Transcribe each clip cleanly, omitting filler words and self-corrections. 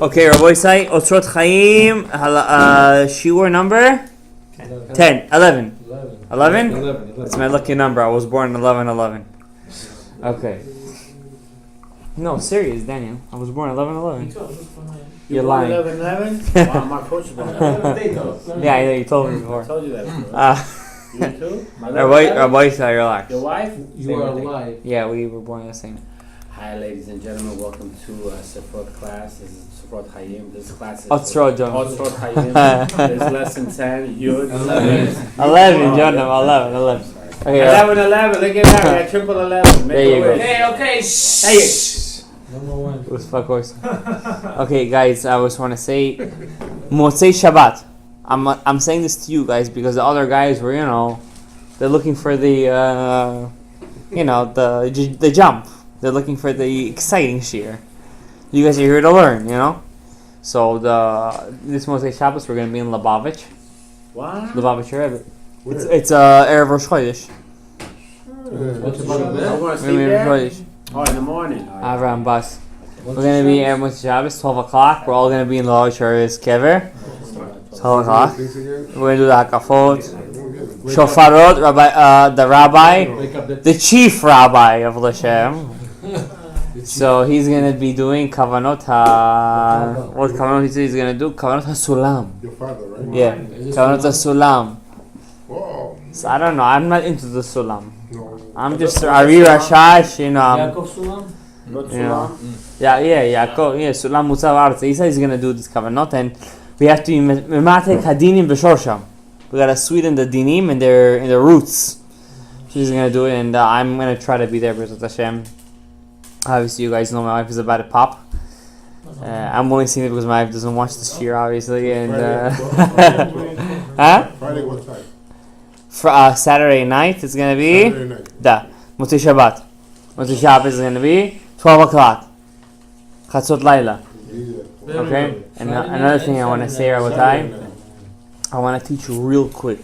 Okay, Rabbi Say, Otzrot Chaim, shiur number? 10. 11. 11? That's my lucky number. I was born 11/11. Okay. No, serious, Daniel. I was born 11/11. You're lying. 11/11? Wow, my coach was born 11/11. Yeah, I know, you told me before. I told you that before. You too? Rabbi Say, relax. Your wife? You are alive. Yeah, we were born the same. Hi, ladies and gentlemen. Welcome to shvat class. This is Otzrot Chaim. This class is Otzrot Chaim. This is lesson 10. Yud 11. 11, Jonah. 11. Okay, 11. Look at that. We got triple 11. There you go. Okay. Hey. Number one. it was fuck course. Okay, guys, I just want to say, Motzei Shabbat. I'm saying this to you guys because the other guys were, they're looking for the, the jump. They're looking for the exciting shear. You guys are here to learn, So this Motzei Shabbos we're gonna be in Lubavitch. What? Lubavitch Rebbe. It's Erev Rosh Chodesh. What's about I'm that? going to sleep Erev there? Chodesh. Oh, in the morning. Avram Bas. We're gonna be Erev Motzei Shabbos, 12 o'clock. We're all gonna be in Lubavitch Rebbe's kever. 12 o'clock. We're gonna do the hakafot. Shofarot, the rabbi, the chief rabbi of Lashem. So he's gonna be doing kavanot what kavanot he's gonna do? Kavanot hasulam. Your father, right? Yeah, kavanot hasulam. Wow. So I don't know. I'm not into the sulam. No. I'm just Ari Rashash, Yaakov Sulam? Not too Yeah. long. Yaakov, sulam mutzav arz. He said he's gonna do this kavanot, and we have to be mematek hadinim b'shorsham. We gotta sweeten the dinim in their roots. She's gonna do it, and I'm gonna try to be there. B'ezrat Hashem. Obviously, you guys know my wife is about to pop. I'm only seeing it because my wife doesn't watch this year, obviously. And huh? Friday, what time? Saturday night it's gonna be Saturday night. Motzei Shabbat. Motzei Shabbat is gonna be 12 o'clock. Chatzot Laila. Yeah. Okay. And another thing I want to say, Rabotai, I want to teach you real quick.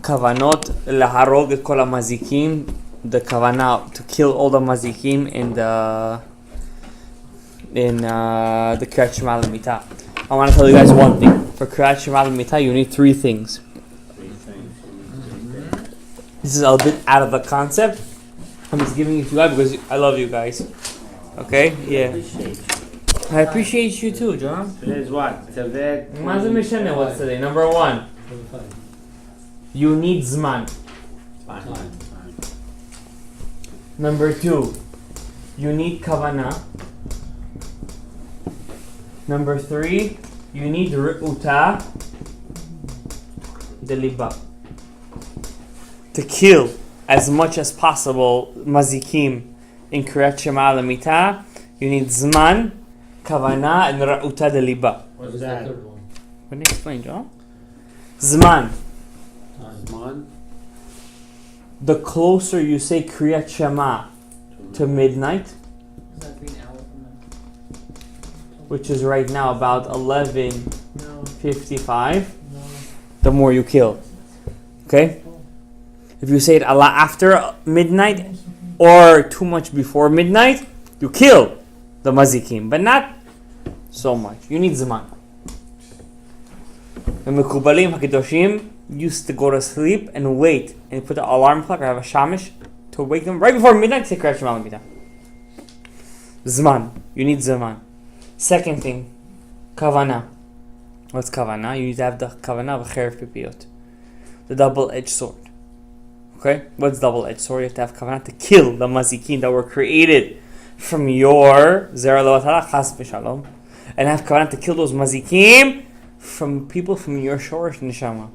Kavanot laharog et kol hamazikim. The kavanah to kill all the mazikim in the Kriyat Shema L'mitah. I want to tell you guys one thing. For Kriyat Shema L'mitah, you need 3 things. This is a bit out of the concept. I'm just giving it to you guys because I love you guys. Okay? Yeah. I appreciate you too, John. Today's what? Tevet. What's today? Number 1. You need zman. Fine. Number 2. You need kavanah. Number 3. You need re'uta deliba. To kill as much as possible mazikim in Kriyat Shema L'mitah, you need zman, kavanah, and re'uta deliba. What's that? Third one. Let me explain, John. Zman. Mon? The closer you say Kriyat Shema to midnight, which is right now about 11:55, the more you kill. Okay? If you say it a lot after midnight or too much before midnight, you kill the mazikim, but not so much. You need zman. The Mekubalim HaKadoshim used to go to sleep and wait and put the alarm clock or have a shamish to wake them right before midnight to say Kriyat Shema L'mitah. Zman. You need zman. Second thing, kavanah. What's kavanah? You need to have the kavanah of cheref pipiyot, the double-edged sword. Okay? What's double-edged sword? You have to have kavanah to kill the mazikin that were created from your zera lo chas v'shalom, and have kavanah to kill those mazikim from people from your shorish neshama.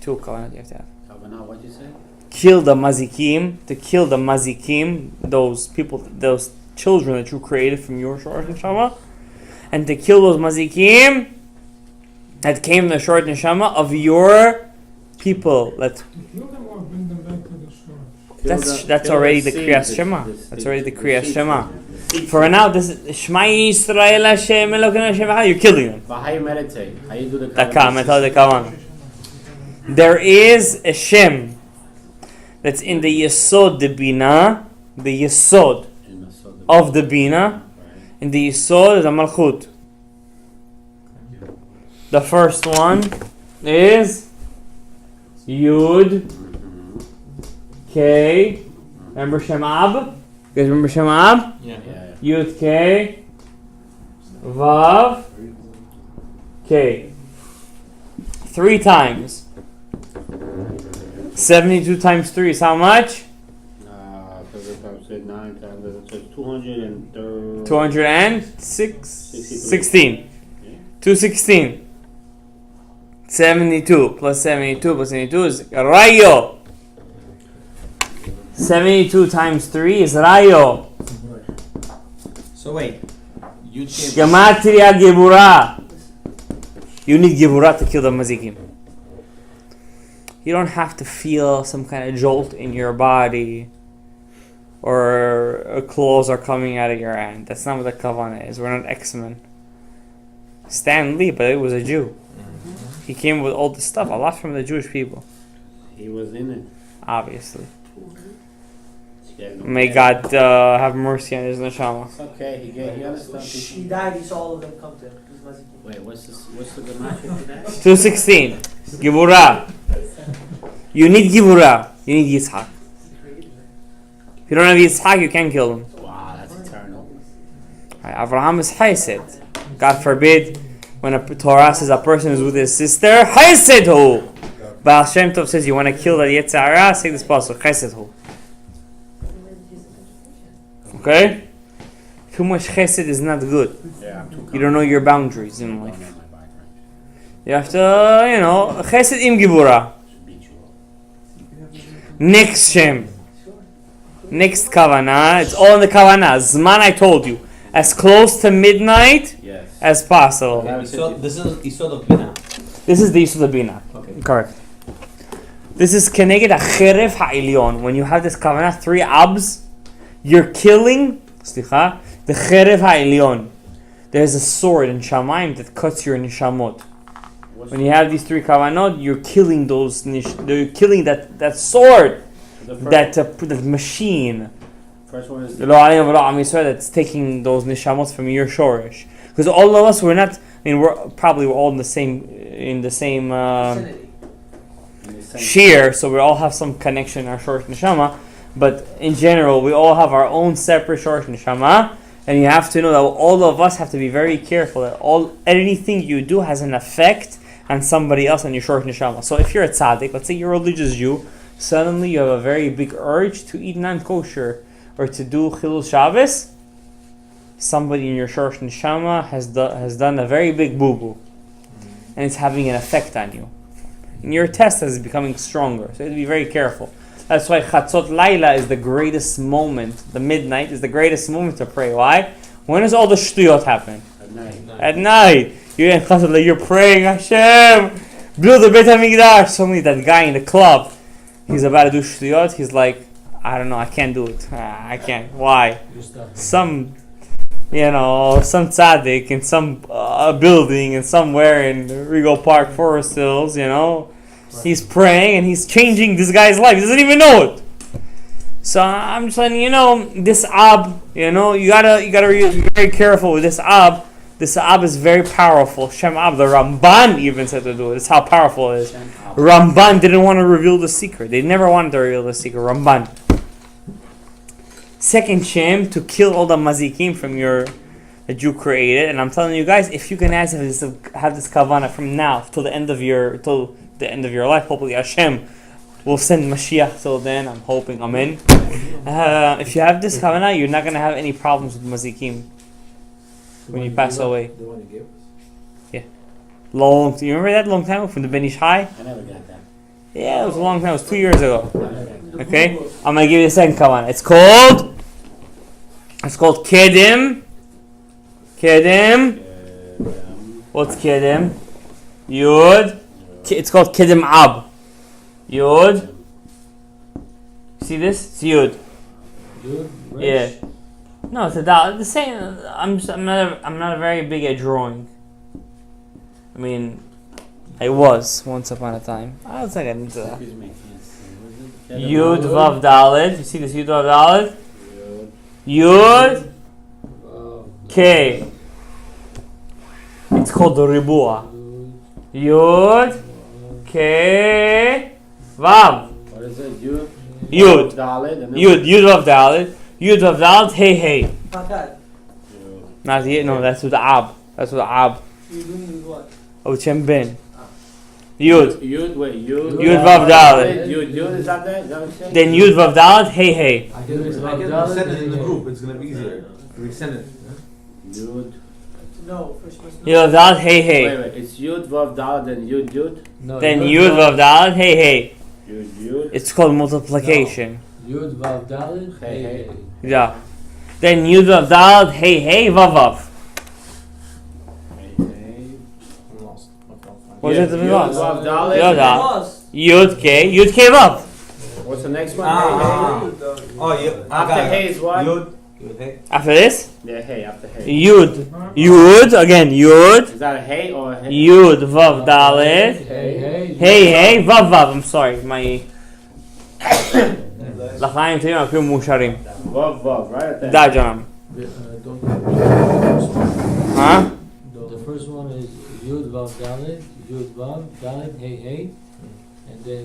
2 kavanah you have to have. What'd you say? Kill the mazikim, those people, those children that you created from your shorish neshama, and to kill those mazikim that came from the shorish neshama of your people. That's already the Kriyat Shema. That's already the Kriyat Shema. For now, this is Shema Yisrael Hashem Elokeinu Hashem Echad. You're killing them. But how you meditate? How you do the Kavanah? There is a Shem that's in the Yesod, the Binah, the Yesod. of the Bina, and the Yisod is the Malchut. The first one is Yud K. Remember Shemab? You guys remember Shemab? Yeah. Yud K. Vav K. 3 times. 72 times 3 is how much? 9 times, so it's 230. 216. 216. 72 plus 72 plus 72 is Rayo. 72 times 3 is Rayo. So wait, you can Gematria Gebura. You need Gebura to kill the Mazikim. You don't have to feel some kind of jolt in your body or claws are coming out of your hand. That's not what the Kavanah is. We're not X-Men. Stan Lee, but it was a Jew. He came with all this stuff, a lot from the Jewish people. He was in it. Obviously. Yeah, no May bad. God have mercy on his neshama. It's okay, he understood. He died, he saw all of them come to him. Wait, what's the gematria for that? 216. Gibura. You need Gibura. You need Yitzhak. If you don't have Yitzhak, you can't kill him. Wow, that's eternal. Avraham is Chesed. God forbid, when a Torah says a person is with his sister, Chesed hu. Baal Shem Tov says you want to kill the Yetzirah, say this pasuk, Chesed hu. Okay? Too much Chesed is not good. Yeah, I'm too You don't know your boundaries in confident. life. My background. You have to, Chesed im Gibura. Should beat you up. Next Shem. Next Kavanah. It's all in the Kavanah. Zman, I told you. As close to midnight Yes. as possible. this is Isod of Bina. This is the Yisud Bina. Okay. Correct. This is Keneged HaCherev HaElyon. When you have this Kavanah, 3 abs, you're killing, the Cherev HaElyon. There's a sword in Shamayim that cuts your nishamot. When you have these 3 kavanot, you're killing you're killing that sword, that machine. First one is That's taking those nishamot from your shorish. Because all of us, we're all in the same shear, so we all have some connection in our shorish neshama. But in general, we all have our own separate shorish neshama, and you have to know that all of us have to be very careful that anything you do has an effect on somebody else on your shorish neshama. So if you're a tzaddik, let's say you're a religious Jew, suddenly you have a very big urge to eat non-kosher or to do chilul Shabbos. Somebody in your shorish neshama has done a very big boo-boo, and it's having an effect on you. And your test is becoming stronger, so you have to be very careful. That's why Chatzot Laila is the greatest moment. The midnight is the greatest moment to pray. Why? When does all the shtuyot happen? at night. At night. You're in Chatzot Laila, you're praying, Hashem, build the Beit HaMikdash. Suddenly that guy in the club, he's about to do shtuyot. He's like, I don't know, I can't do it. I can't. Why? Some tzaddik in some building and somewhere in Regal Park, Forest Hills, he's praying and he's changing this guy's life. He doesn't even know it. So I'm just letting you know, this ab, you gotta be very careful with this ab. This ab is very powerful. Shem ab, the Ramban even said to do it. That's how powerful it is. Ramban didn't want to reveal the secret. They never wanted to reveal the secret. Ramban. Second Shem, to kill all the mazikim from that you created. And I'm telling you guys, if you can have this kavanah from now till the end of your life, hopefully Hashem will send Mashiach till then. I'm hoping, amen. If you have this kavanah, you're not going to have any problems with mazikim when you pass away. The one you gave us? You remember that long time ago from the Ben Ish Chai? I never got that. Yeah, it was a long time. It was 2 years ago. I never got that. Okay, I'm gonna give you the second kavanah. It's called Kedim. Kedim. What's Kedim? Yud. It's called Kedim Ab. Yud. See this? It's Yud. Good. Yeah. No, it's a dal. The same. I'm not very big at drawing. I mean, I was once upon a time. I was like into that. Excuse me. Yud Vav Dalet. You see this Yud Vav Dalet? Yud. Yud K. It's called the Ribua. Yud, K, Vav. What is it? Yud. Yud. Dalet. And then Yud Vav Dalet. Yud Vav Dalet, Hey Hey. Not that. Yud. Not yet, no, that's with Ab. That's with Ab. You're doing with what? Oh, Shem Ben. Yud. Yud. Wait. Yud. Yud Vav Dalet. Yud. Is that there? Is that what you're saying? Then Yud Vav Dalet, Hey Hey. I can Send it in the group. It's gonna be easier. We send it. Yud. No, first person. Yud Vav Dalet, Hey Wait. Hey. It's Yud Vav Dalet then Yud. No, Then Yud Vav Dalet, Hey Hey. Yud. It's called multiplication. Yud Vav Dalet. Hey, hey. Yeah. Then Yud Vav Dalet, Hey Hey, Vav Vav. What's Yeah, it to be Yud lost? Vav Dalet. Yud Dalet. Lost. Yud K Vav. What's the next one? Oh, you. After hey is what? Yud. Hey. After this, Yeah, hey. After hey. Yud again, Yud, Is that a hey or a hey? Yud Vav Dalet, Hey. Hey Vav Vav. I'm sorry, my לחיים שלי הם אפילו מאושרים. Vav, right at that. די ג'ונם. Huh? The first one is Yud Vav Dalet, Yud Vav Dalet, Hey Hey, and then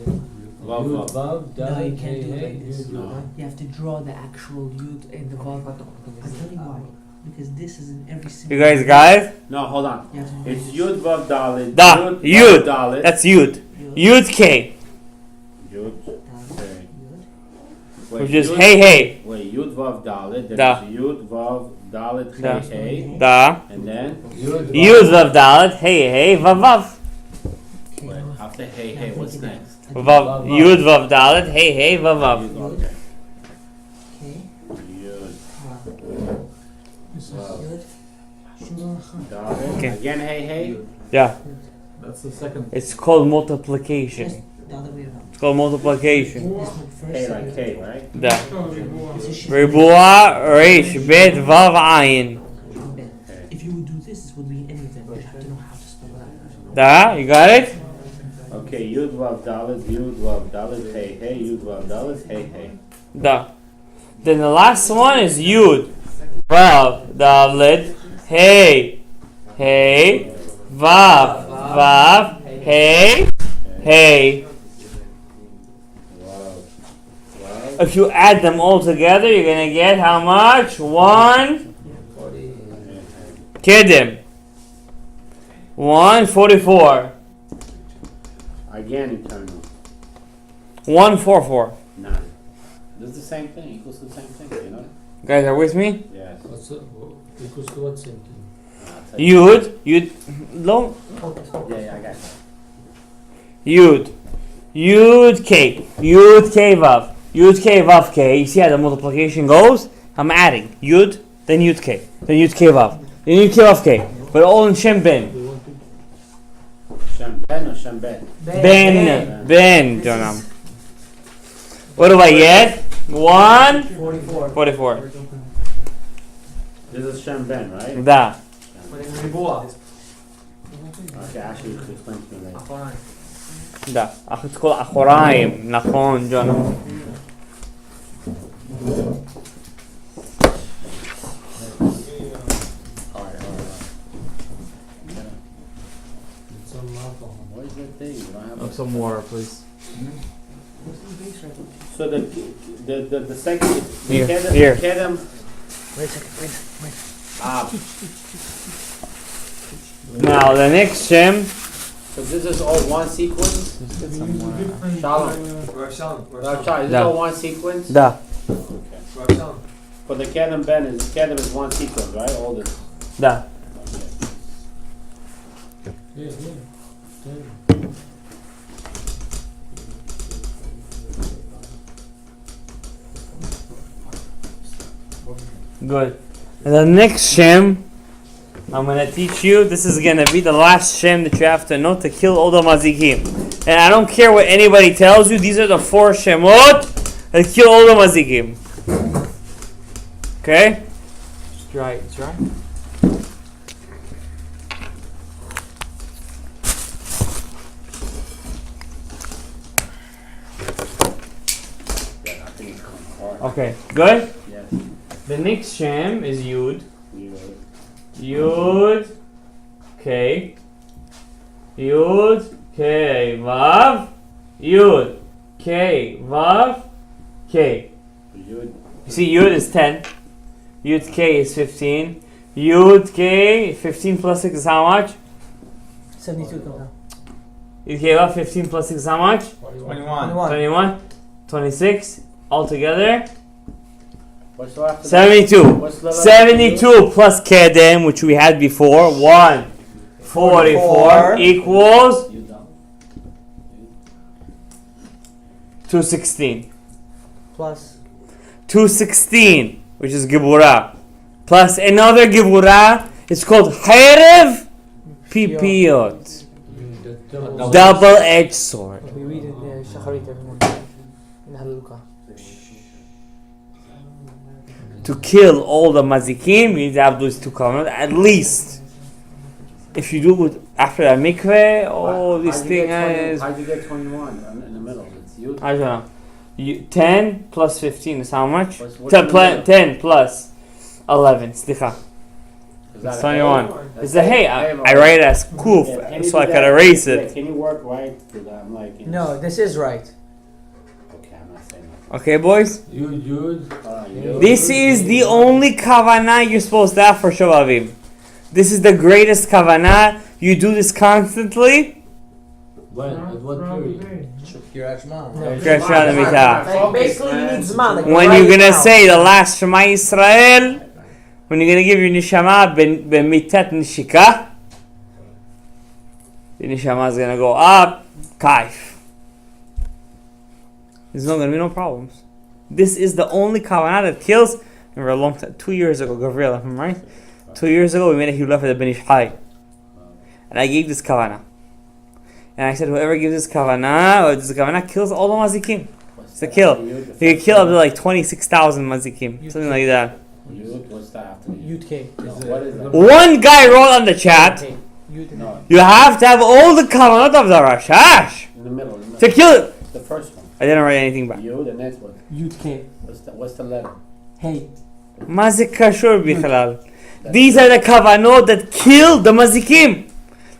Vav, Yud Vav. Vav No, you Dalet, can't Hey do it Hey. like this. Yud No. Vav. You have to draw the actual yud and the vav. I'm telling you why. Because this is in every single. You guys? No, hold on. You have to do It's this. Yud Vav Dalet. Da, Vav Yud. Dalet. That's Yud. Yud K. Yud. Dalet, Okay. yud. Wait, Which is Yud- Hey Hey. Wait, Yud Vav Dalet. Then Da. it's Yud Vav Dalet Da. Hey Hey. Da. And then Yud Vav Dalet, Hey Hey, Vav Vav. Okay, wait, now after Hey Hey, what's next? Vav. Yud Vav Dalet, Hey Hey, Vav Vav. Yud, okay. Okay. Yud Vav. Vav Yud. Shulchan. Dalet. Okay. Again Hey Hey. Yeah. That's the second. It's called multiplication. Just the other way around. It's called multiplication. This one first. Hey and like then- K, right? Da. This is shit. Ribua, Reish, Bet, Vav, Ayin. Ben. If you would do this, this would be any of them. You have to know how to spell it out. Da, you got it? Okay, Yud Vav Dalet, Yud Vav Dalet Hey Hey, Yud Vav Dalet Hey Hey. Da. Then the last one is Yud. Vav, Dalet, Hey, Hey, Vav, Vav, Hey, Hey. Wow. Wow. If you add them all together, you're gonna get how much? 1 Kedim. 144. Again, eternal. 144. Nine. This is the same thing, equals to the same thing, you know? You guys are with me? Yes. What's it? Equals to what same thing? I'll tell you. Yud. Don't. Yeah, I got you. Yud. Yud K. Yud K Vav. Yud K Vav K. You see how the multiplication goes? I'm adding. Yud, then Yud K. Then Yud K Vav. Then Yud K Vav K. But all in Shem Ben. Shem Ben or Shem Ben? Ben, Jonam. What do I get? 144. 44. This is Shem Ben, right? Da. But it's Ribua. Okay, actually, you explain to me later. Achoraim. Da. Ach, it's called Achoraim. Nachon, Jonam. Alright. It's some alcohol. What is that thing? You don't have Some water, please. So the second Here, Kedem, here. Kedem, Wait a second. Wait. Now, the next Shem. so this is all one sequence? Shalom. Rav Shalom. Rav Shalom, is this Da. all one sequence? Da. Okay. Rav Shalom. For the Kedem Ben, Kedem is one sequence, right? All this. Da. Yeah. Good. And the next Shem, I'm gonna teach you. This is gonna be the last Shem that you have to know to kill all the mazikim. And I don't care what anybody tells you. These are the 4 Shemot that kill all the mazikim. Okay? It's dry. It's dry. Yeah, I think it's hard. Okay. Good. Yes. The next Shem is Yud. Yud. Yud K Yud K Vav Yud K Vav K. Yud. You see, Yud is 10. Yud K is 15. Yud K 15 plus 6 is how much? 72 kavana. Yud K Vav 15 plus 6 is how much? 21. 21. 26. Altogether What's the last? 72. What's the last? 72 plus Kedem, which we had before, 144 equals Yud down. 216. Plus. 216, which is Gibura. Plus another Gibura, it's called Harev Pipiot. Double-edged sword. We read in Shacharit every morning. In Halukah. To kill all the mazikim, you need to have those two covenants, at least. If you do it after a mikveh, this thing is... How'd you get 21 in the middle? It's Yud. I don't know. 10 plus 15 is how much? What's 10, in the middle? 10 plus 11. Slicha. Is that It's a 21. hey? It's a hey. I Hey, write it as kuf, Yeah, can you so I do can that? erase Yeah, it. can you work right to that? I'm like, No, this is right. Okay, I'm not saying that. Okay, boys? Yud, Yud. Yud. This is the only kavanah you're supposed to have for Shavavim. This is the greatest kavanah. You do this constantly. When? At what period? Like Basically, you need Zman. Like when right you're gonna now. say the last Shema Yisrael, when you're gonna give your neshama b'mitat nishika, the neshama is gonna go up, kaif. There's not gonna be no problems. This is the only kavanah that kills. Remember a long time, 2 years ago, Gabriel, if I'm right? 2 years ago, we made a hillah for the Benish Hai. And I gave this kavanah. And I said, whoever gives this kavanah kills all the mazikim. It's a kill. You can kill up to like 26,000 mazikim. Something like that. Yud, what's that after Yud? Yud K. No, what is that? One guy wrote on the chat, Yud. No, you have to have all the kavanot of the Rashash in the middle. to kill it. The first one. I didn't write anything back. Yud, and next one. Yud K. What's the letter? Hey. Mazik kashur bichalal. These are the kavanot that kill the mazikim.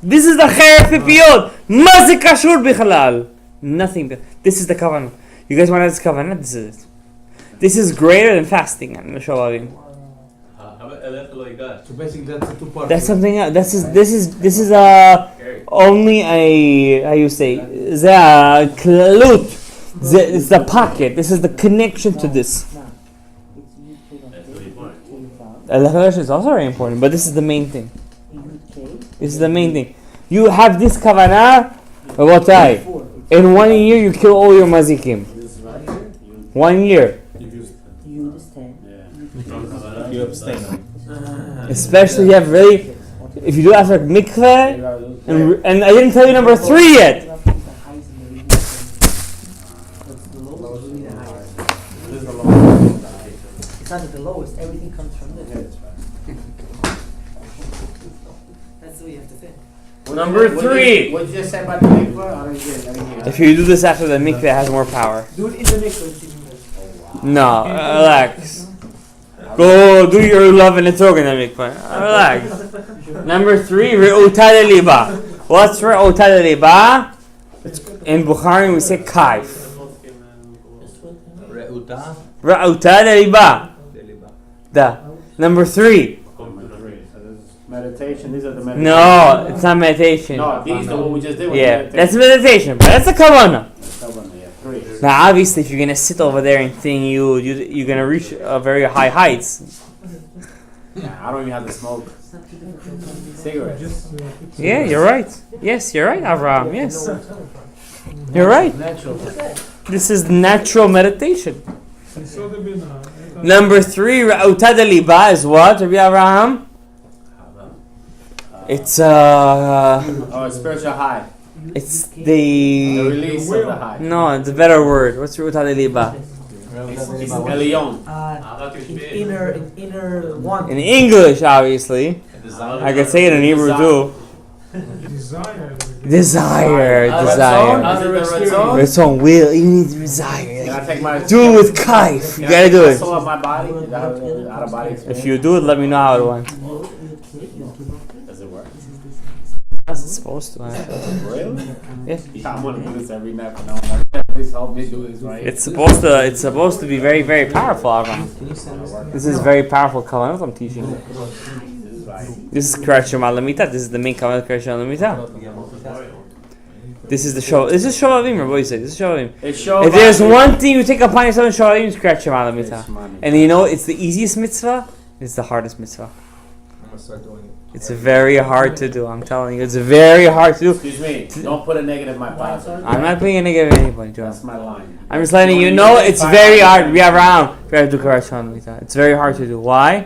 This is the khair pipiyot. Mazik kashur bichalal. Nothing. This is the kavanah. You guys want to have this kavanah? This is it. This is greater than fasting. I'm gonna show you. So basically that's a two-part. That's something else. This is only a, how you say, the klut. It's the pocket. This is the connection to this. Al-Khalash is also very important, but this is the main thing. This is the main thing. You have this kavanah, Rabotai. In 1 year you kill all your mazikim. 1 year. You abstain. Especially you have really, if you do after mikveh, and I didn't tell you number 3 yet. It's not at the lowest. Everything comes from this. That's what you have to think. Number 3. What did you just say about the mikvah? I didn't hear. If you do this after the mikveh, it has more power. Do it in the mikvah. It's even better. No, relax. Go do your love and it's organ and mikveh. Relax. Number 3, re'uta liba. What's re'uta liba? In Bukhari we say kaif. Re'uta. Re'uta liba. Da. Number 3. Meditation. These are the meditation. No, it's not meditation. No, these are what we just did. Yeah, that's meditation, but that's a kavanah. Yeah, 3. Now, obviously, if you're gonna sit over there and think you're gonna reach very high heights. Yeah, I don't even have to smoke cigarettes. Yeah, you're right. Yes, you're right, Avraham. Yes, you're right. This is natural meditation. Number 3, Ra'uta de Liba is what, Rabbi Avraham? It's Spiritual high. it's The the release of the high. no, it's a better word. What's Ra'uta de Liba? It's Elion. Inner one. In English, obviously. I can say it in Hebrew too. Desire. Is it the ratzon? Ratzon, will. You need desire. Can I take my Do it with kaif. You Can I gotta take do my it. soul of my body? Is that out of body experience? If you do it, let me know how it went. As it's supposed to. Really? Yeah. Yeah, I'm gonna do this every night from now on. Please help me do this, right? It's supposed to be very, very powerful, Abraham. This is very powerful kavanot I'm teaching. This is right. This is Kriyat Shema Lamita. This is the main kavanot Kriyat Shema Lamita. This is the show. This is Shavavim, Rabbi Yisrael. This is Shavavim. If there's one thing you take upon yourself in Shavavim, it's Kriyat Shema Lamita. And you know, it's the easiest mitzvah. It's the hardest mitzvah. I'm gonna start doing it. It's very hard to do. I'm telling you, it's very hard to do. Excuse me. Don't put a negative in my positive. I'm not being a negative at anybody, Joe. That's my line. I'm just letting you know it's very hard. We have around. We have to do Kriyat Shema Lamita. It's very hard to do. Why?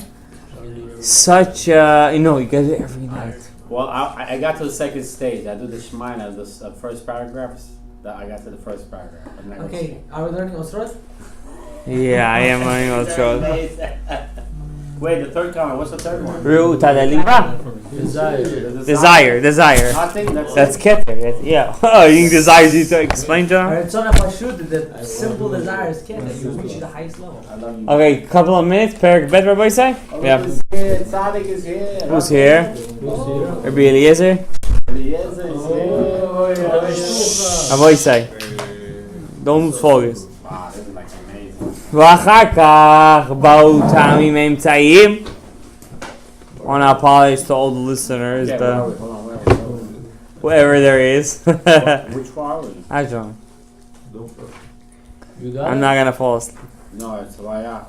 Such you gotta do it every night. Well, I got to the second stage. I do the Shemina, the first paragraphs. I got to the first paragraph. I'm not gonna Okay, are we learning Otzrot? Yeah, I am learning Otzrot. Wait, the third comment. What's the third one? Ru'uta delibra. Desire. Desire. Nothing. That's keter. Yeah. Oh, you desires you to explain, John? It's not Pashut, the simple desire is Keter. You reach the highest level. I love you. Okay, couple of minutes. Perik bet, Rabbi say. Yeah. Tzaddik is here. Who's here? Rabbi Eliezer. Eliezer is here. Rabbi say. Don't lose focus. Wow, this is like amazing. ואחר כך באו טעמים אמצעיים. I want to apologize to all the listeners, Yeah, but hold on, where are we? wherever there is. Which one are we? I don't. You got I'm it? not gonna fall asleep. No, it's Vaya.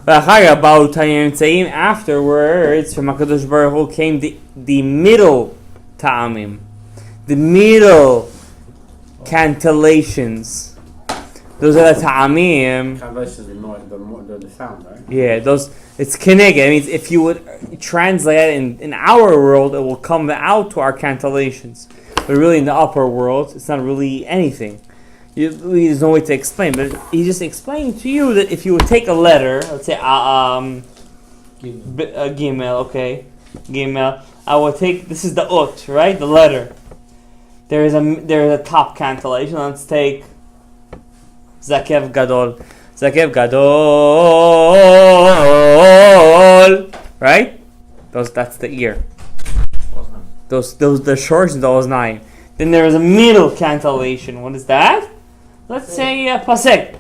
ואחר כך באו טעמים אמצעיים. Afterwards, from HaKadosh Baruch Hu came the middle ta'amim. The middle cantillations. Those are the ta'amim. Translation is the sound, right? Yeah, those. It's keneged. It means if you would translate it in our world, it will come out to our cantillations. But really, in the upper world, it's not really anything. There's no way to explain. But he just explained to you that if you would take a letter, let's say gimel, okay, gimel. I will take. This is the ut, right? The letter. There is a top cantillation. Let's take Zakev Gadol. Zakev Gadol. Right? That's the ear. Those the shorts and those nine. Then there is a middle cantillation. What is that? Let's say Pasek.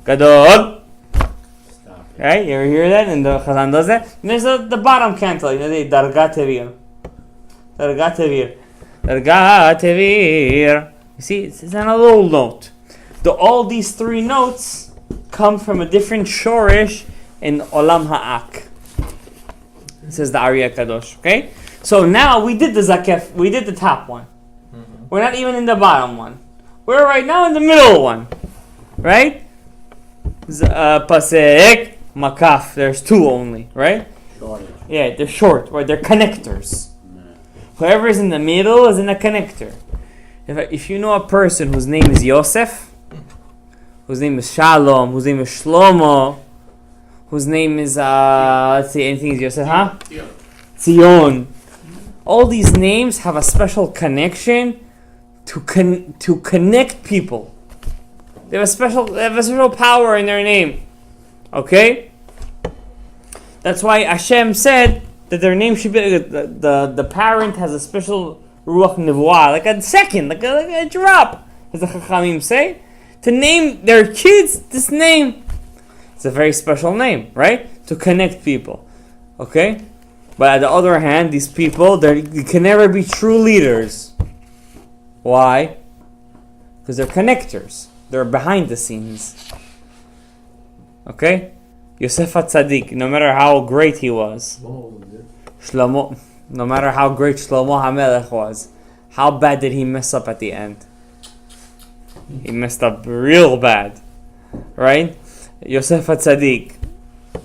Gadol. Stop it. Right? You ever hear that? And the Chazan does that. And there's the bottom cantillation. Dargat Tevir. Dargat Tevir. Dargat Tevir. You see, it's on a little note. All these three notes come from a different shorish in Olam Ha'ak. It says the Arya Kadosh. Okay? So now we did the Zakef, we did the top one. Mm-hmm. We're not even in the bottom one. We're right now in the middle one. Right? Pasek, Makaf. There's two only, right? Shortage. Yeah, they're short, right? They're connectors. Whoever is in the middle is in a connector. If you know a person whose name is Yosef, whose name is Shalom, whose name is Shlomo, whose name is, let's see, anything is Yosef, huh? Tzion. All these names have a special connection to connect people. They have a special power in their name. Okay? That's why Hashem said that their name should be, the parent has a special ruach nevuah, like a second, like a drop, as the Chachamim say, to name their kids this name. It's a very special name, right? To connect people. Okay? But on the other hand, these people, they can never be true leaders. Why? Because they're connectors. They're behind the scenes. Okay? Yosef HaTzadik, no matter how great he was, Shlomo, no matter how great Shlomo HaMelech was, how bad did he mess up at the end? He messed up real bad. Right? Yosef HaTzadik,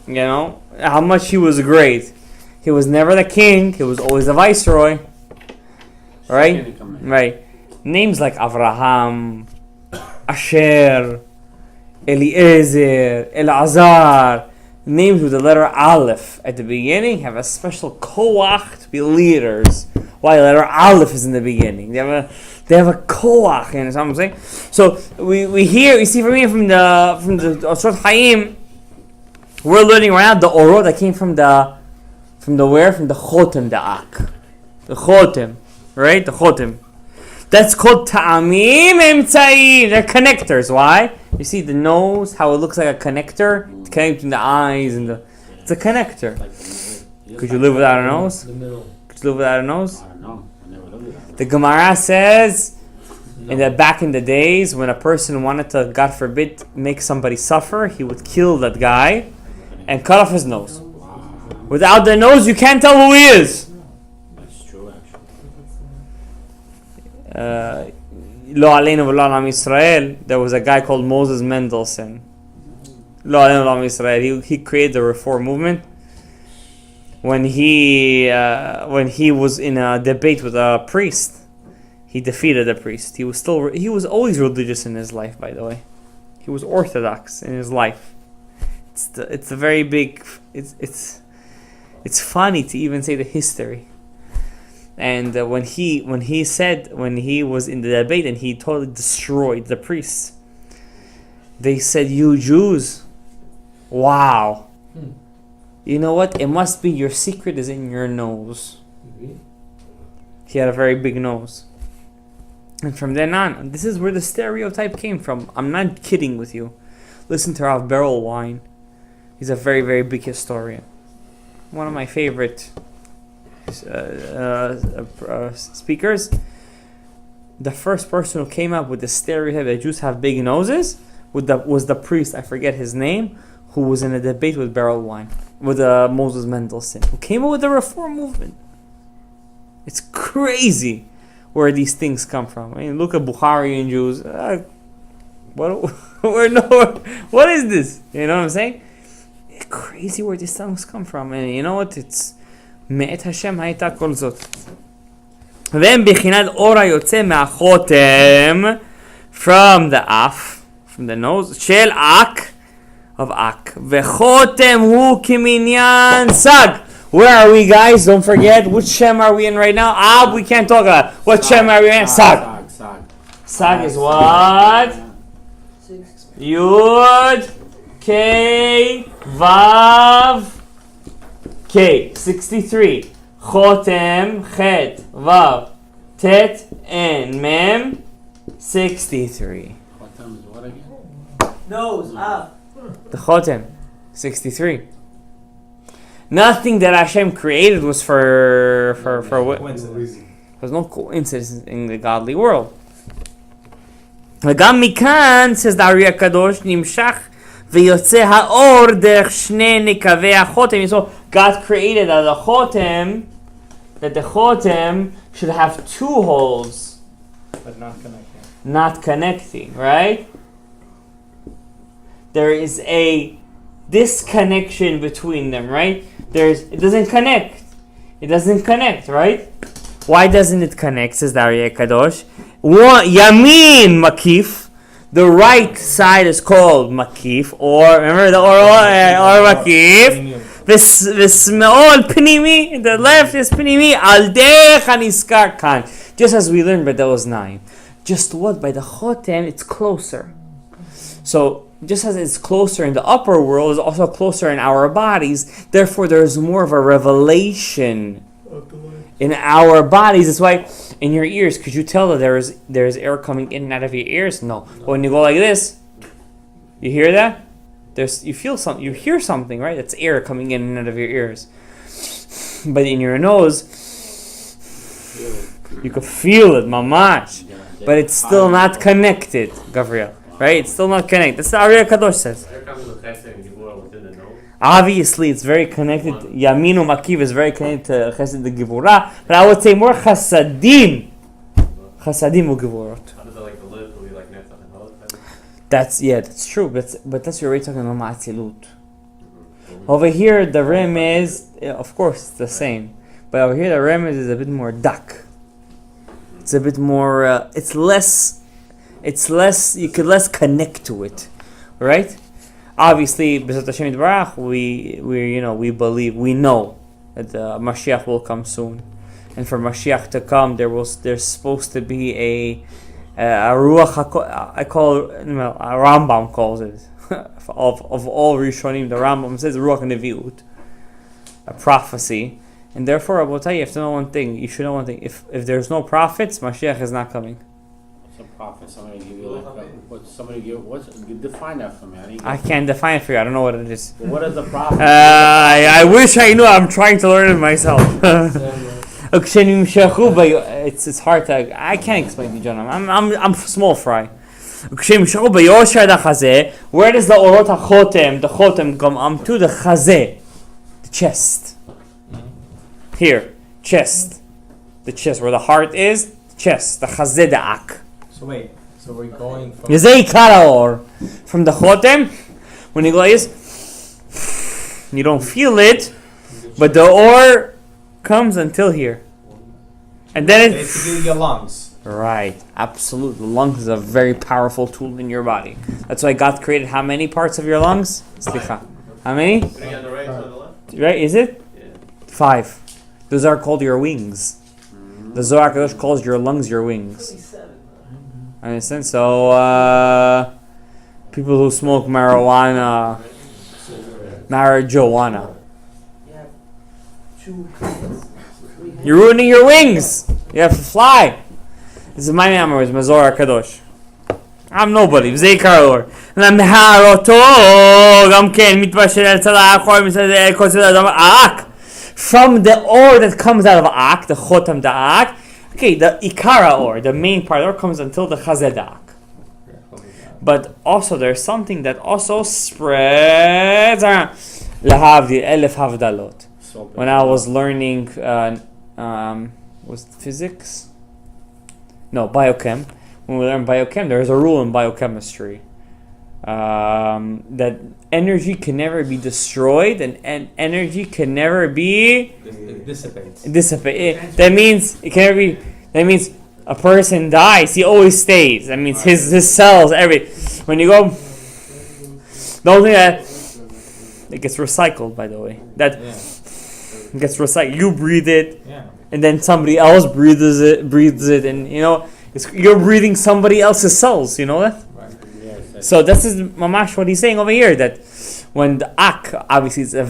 you know, how much he was great. He was never the king, he was always the viceroy. Right? Right. Names like Avraham, Asher, Eliezer, Elazar, names with the letter Aleph at the beginning have a special koach to be leaders. Why the letter Aleph is in the beginning? They have a koach, you know what I'm saying? So we see from the Otzrot Chaim, we're learning right now the orot that came from From the where? From the chotem da'ak. The chotem. Right? The chotem. That's called ta'amim emtza'im. They're connectors. Why? You see the nose, how it looks like a connector? It's connecting the eyes and the... It's a connector. Could you live without a nose? The middle. Could you live without a nose? I don't know. I never looked at that. The Gemara says, back in the days, when a person wanted to, God forbid, make somebody suffer, he would kill that guy and cut off his nose. Without the nose, you can't tell who he is. That's true, actually. Lo aleinu v'lo alam Yisrael. There was a guy called Moses Mendelssohn. Lo aleinu v'lo alam Yisrael. He created the Reform movement. When he was in a debate with a priest, he defeated the priest. He was always religious in his life, by the way. He was orthodox in his life. It's a very big. It's funny to even say the history. And when he was in the debate and he totally destroyed the priests, they said, "You Jews, wow, you know what? It must be your secret is in your nose." He had a very big nose. And from then on, this is where the stereotype came from. I'm not kidding with you. Listen to Rav Berelwein. He's a very, very big historian. One of my favorite speakers. The first person who came up with the stereotype that Jews have big noses was the priest, I forget his name, who was in a debate with Berelwein, with Moses Mendelssohn, who came up with the Reform movement. It's crazy where these things come from. I mean, look at Bukharian Jews. What is this? You know what I'm saying? It's crazy where these things come from. And you know what? It's Me'et Hashem hayta kol zot. Then bichinad ora yotze me'achotem, from the af, from the nose, shel ak, of ak. Vechotem hu kiminyan sag. Where are we, guys? Don't forget, which Shem are we in right now? We can't talk about it. What Shem are we in? Sag. Sag is what? Yud, K, Vav, K. 63. Chotem, Chet, Vav, Tet, and Mem. 63. Chotem is what again? Nose, The Chotem. 63. Nothing that Hashem created was for what? There's no coincidence in the godly world. וגם מכאן, says the Ari HaKadosh, נמשך ויוצא האור דרך שני נקבי החותם. So God created that the chotem should have two holes, But not connecting. not connecting, right? There is a disconnection between them, right? It doesn't connect. It doesn't connect, right? Why doesn't it connect, says the Ari HaKadosh? Yamin makif. The right side is called makif, or remember the or makif. The small pnimi, the left is pnimi. Al derech haniskar kan. Just as we learned by those 9. Just what? By the chotem, it's closer. So just as it's closer in the upper world, it's also closer in our bodies. Therefore, there's more of a revelation in our bodies. That's why in your ears, could you tell that there's air coming in and out of your ears? No. But when you go like this, you hear that? You hear something, right? That's air coming in and out of your ears. But in your nose, you could feel it, mamash. But it's still not connected, Gabriel. Right? It's still not connected. That's what Ari HaKadosh says. Obviously, it's very connected. Yaminu Makiv is very connected to Chesed the Givurah, but I would say more Chasadim. Chasadim u'Givurot. That's true. But that's what you're already talking about Ma'atzilut. Over here, the rim is, of course, it's the same. But over here, the rim is a bit more dak. It's a bit more. It's less. You could less connect to it, right? Obviously, B'ezrat Hashem Yitbarach, we believe, we know that Mashiach will come soon, and for Mashiach to come, there's supposed to be a ruach. A Rambam calls it of all Rishonim. The Rambam says ruach neviut. a prophecy, and therefore, I will tell you, you have to know one thing. You should know one thing. If there's no prophets, Mashiach is not coming. What's a prophet? Somebody give you define that for me. I can't define it for you. I don't know what it is. What is the prophet? I wish I knew. I'm trying to learn it myself. It's hard to. I can't explain to you, John. I'm small fry. Where does the orot hachotem, the chotem, come to the chazeh, the chest? Here, chest, the chest where the heart is, chest, the chazeh da'ak. So wait, so we're going from... Yazei karaor, from the chotem, when you go is, you don't feel it, but the or comes until here, and then it. Basically your lungs. Right, absolutely. The lungs is a very powerful tool in your body. That's why God created how many parts of your lungs? Slicha. How many? Right, is it? Yeah. 5. Those are called your wings. The Zohar Kadosh calls your lungs your wings. Understand? So, people who smoke marijuana, you're ruining your wings. You have to fly. This is my memory, Mazor Kadosh. I'm nobody. V'zei karor. From the or that comes out of ak, the chotam da'ak. Okay, the ikara or, the main part or comes until the chazeh da'ak. But also there's something that also spreads around. Lahavdi elef havdalot. When I was learning, was it physics? No, biochem. When we learn biochem, there is a rule in biochemistry that energy can never be destroyed and energy can never be dissipate. That means it can never be. That means a person dies, he always stays. That means his cells, when you go, the only thing that it gets recycled, by the way. It gets recycled. You breathe it. Yeah. And then somebody else breathes it, and you're breathing somebody else's cells. You know that. Right. Yes, So this is mamash what he's saying over here, that when the ak, obviously it's a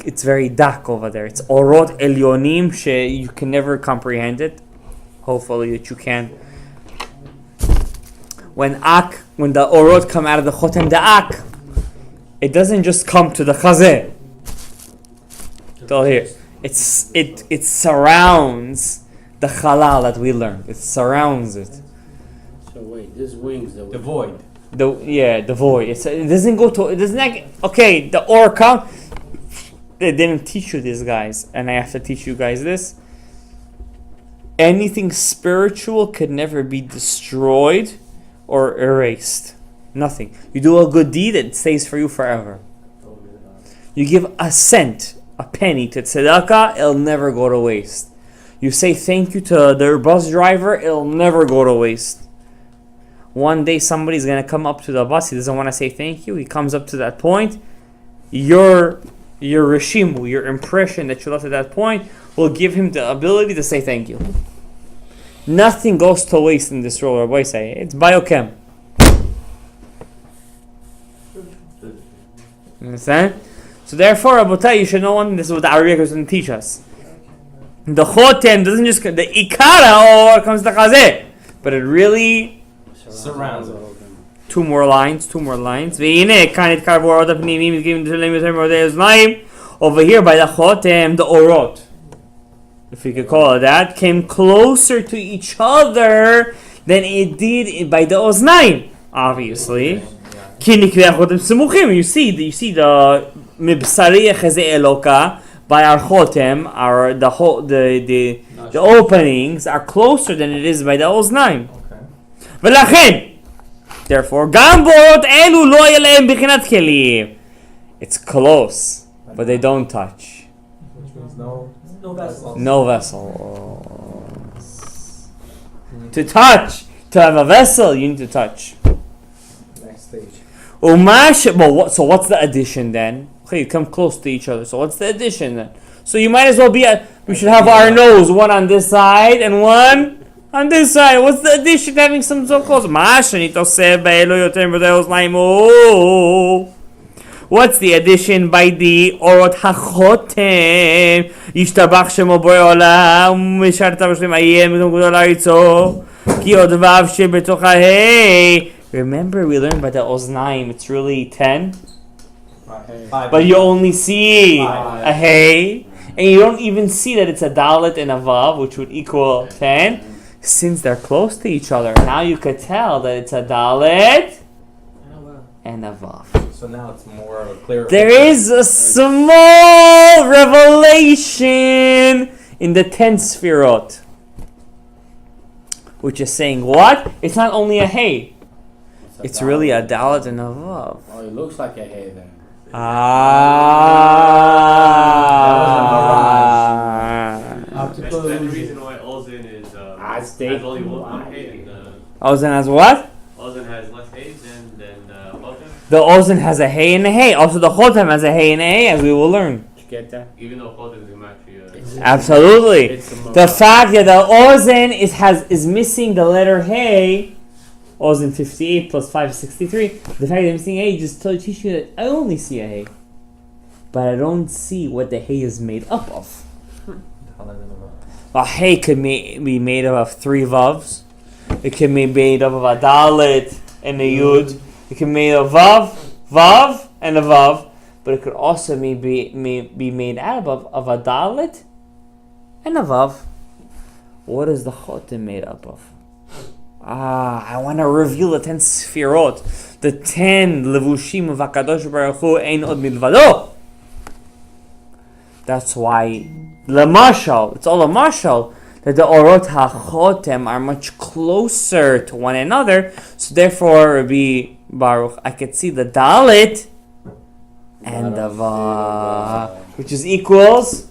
it's very dark over there. It's orot elyonim you can never comprehend it. Hopefully that you can. When the orot come out of the chotem da'ak, it doesn't just come to the chazeh. Till here. It surrounds the halal that we learned. It surrounds it. So wait, this wings The void. The void. It doesn't go to. It doesn't. Okay, the orca. They didn't teach you this, guys, and I have to teach you guys this. Anything spiritual could never be destroyed or erased. Nothing. You do a good deed, it stays for you forever. You give a cent, a penny to tzedakah, it'll never go to waste. You say thank you to their bus driver, it'll never go to waste. One day somebody's going to come up to the bus, he doesn't want to say thank you, he comes up to that point, your reshimu, your impression that you left at that point, will give him the ability to say thank you. Nothing goes to waste in this world, Rabbi say. It's biochem. You understand? So therefore, Rabotai, you should know one. This is what the Arabic is going to teach us. The chotem doesn't just the ikara or comes the chazeh, but it really surrounds it. Two more lines. Ve'ine kanit karvu orot hapnimim is given to them with over here by the chotem, the orot, if you could call it that, came closer to each other than it did by the oznaim. Obviously, you see the mibsari chazeh eloka by our chotem, the openings are closer than it is by the oznaim. V'lachen, therefore, gam borot elu lo yelehem bichinat kelim. It's close, but they don't touch. Which means no vessel. No vessel. To touch, to have a vessel, you need to touch. Next stage. So what's the addition then? Okay, you come close to each other. So what's the addition then? So you might as well we should have our nose, one on this side and one on this side. What's the addition to having some so close? What's the addition by the Orot HaChotem? Yishtabach Shemo Borei Olam Misharta B'Shem Ayem B'Shem Gudol Ha'itzo Ki Od Vav Shebetoch HaHei. Remember we learned by the Oznaim, it's really 10, but you only see a Hey, and you don't even see that it's a Dalet and a Vav, which would equal 10. Since they're close to each other, now you could tell that it's a Dalet and a Vav. So now it's more of a clear. There is a small revelation in the 10 Sfirot, which is saying what? It's not only a Hey. It's really a Dalet and a Vav. Oh, it looks like a hay then. Optical That's the illusion. reason why Ozen is has Aztec. only one hay. And, Ozen has what? Ozen has less hay than Chotem. The Ozen has a Hey and a Hey. Also the Chotem has a Hey and a Hey, as we will learn. Did you get that? Even though Chotem is actually Absolutely. It's The fact that the Ozen is missing the letter Hey, Ozen 58 plus 5 is 63. The fact that I'm missing a Hey just teach you that I only see a Hey, but I don't see what the Hey is made up of. A Hey could be made up of 3 Vavs. It can be made up of a Dalet and a Yud. It can be made of Vav, and a Vav. But it could also be made out of a Dalet and a Vav. What is the Chotem made up of? I want to reveal the 10 Sfirot. The 10 Levushim of HaKadosh Baruch Hu Ein Od Milvado. That's why Lamashal, it's all a mashal, that the Orot HaChotem are much closer to one another. So therefore, Rabbi Baruch, I could see the Dalet and the Vav, which is equals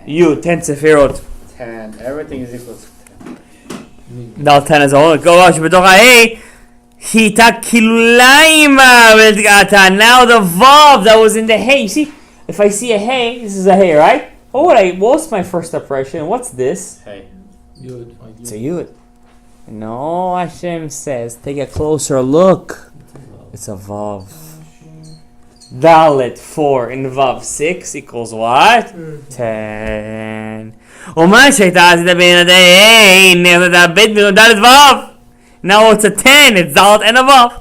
you 10 Sefirot. 10. Everything is equal to 10. Dal 10 as a whole. Go watch בתוך ה-A. Hita kilulaima. Now the Vav that was in the Hey. You see, if I see a Hey, this is a Hey, right? What's my first impression? What's this? Hey. Yud. It's a Yud. No, Hashem says, take a closer look. It's a Vav. Dalet 4 and Vav 6 equals what? 10. Now it's a 10. It's Dalet and a Vav.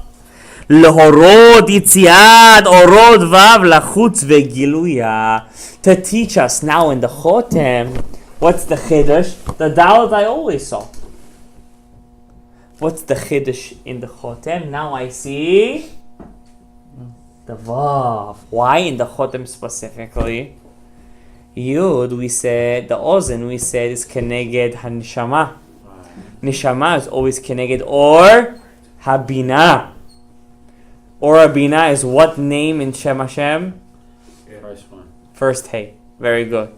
להורות יציאת אורות ו' לחוץ וגילויה. To teach us now in the Chotem, what's the Chiddush? The Dalet I always saw. What's the Chiddush in the Chotem? Now I see the Vav. Why in the Chotem specifically? Yud, we said, the Ozen, we said, is Keneged HaNishama. Nishama is always Keneged or Habina. Or Abina is what name in Shem Hashem? First one. First Hey. Very good.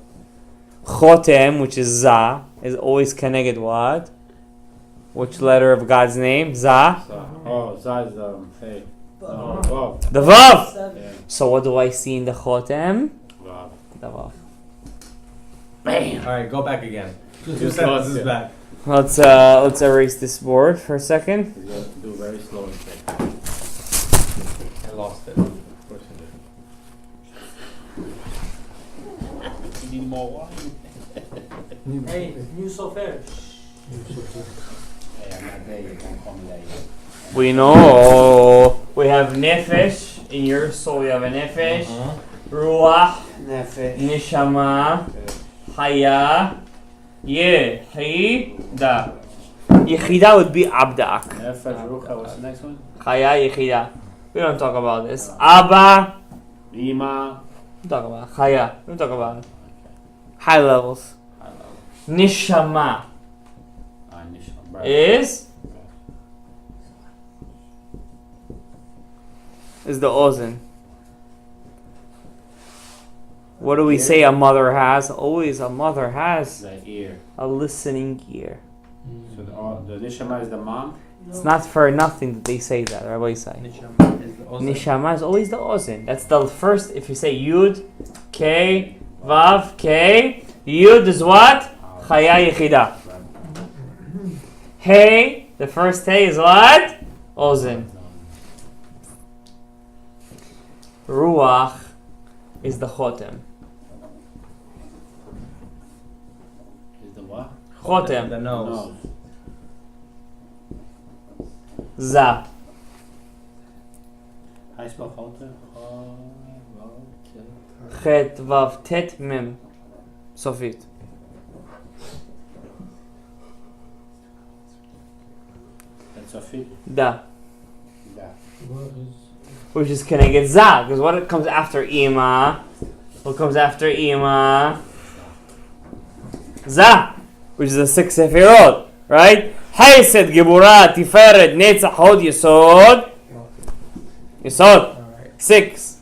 Chotem, which is Za, is always connected what? Which letter of God's name? Za? Zah is hey. Vav. The Vav! Yeah. So what do I see in the Chotem? Vav. The Vav. Bam! Alright, go back again. Two Just sentences lost it. back. Let's erase this board for a second. You have to do very slow and quick. I lost it. Of course you need more wine. Hey, new software. Hey, I'm not there yet. Don't call me that yet. We know we have Nefesh. In your soul we have a Nefesh. Ruach. Nefesh. Neshama. Haya. Yechida. Yechida would be Abdak. Nefesh, Rucha, what's the next one? Chaya Yechida. We don't talk about this. Abba. Ima. We don't talk about it. Chaya. We don't talk about it. High levels. I love Nishama Nishma. is the Ozen. What do we say a mother has? Always a mother has The ear. a listening ear. So the Nishama is the mom? It's not for nothing that they say that, Rabbi Isai. Nishama is always the Ozen. That's the first, if you say Yud, K, Vav, K, Yud is what? Chaya Yechida. Hey, the first Hey is what? Ozen. Ruach is the chotem. Is the what? Chotem. The nose. Za. How you spell chotem? Chet vav tet mem. Sofit. That's a fit. Da. Yeah. What is Which is can I get za? Because what comes after ima? What comes after ima? Za. Which is the 6 sefirot. Right? Haysed, Gebura, Tiferet, Netzach, Hod, Yesod. Yesod. 6.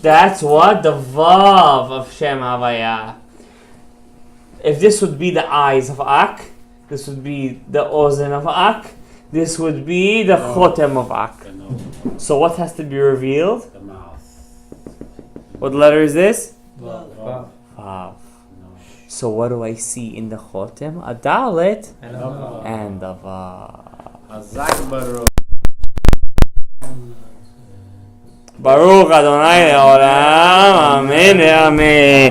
That's what the Vav of Shem Havaya. If this would be the eyes of Ak, this would be the Ozen of Ak, this would be the Chotem of Ak. The nose. So what has to be revealed? The mouth. What letter is this? Vav? Vav. Vav. No. So what do I see in the Chotem? A Dalet And Vav. and a Vav. Hazak Baruch. Baruch Adonai Le'olam. Amen. Amen.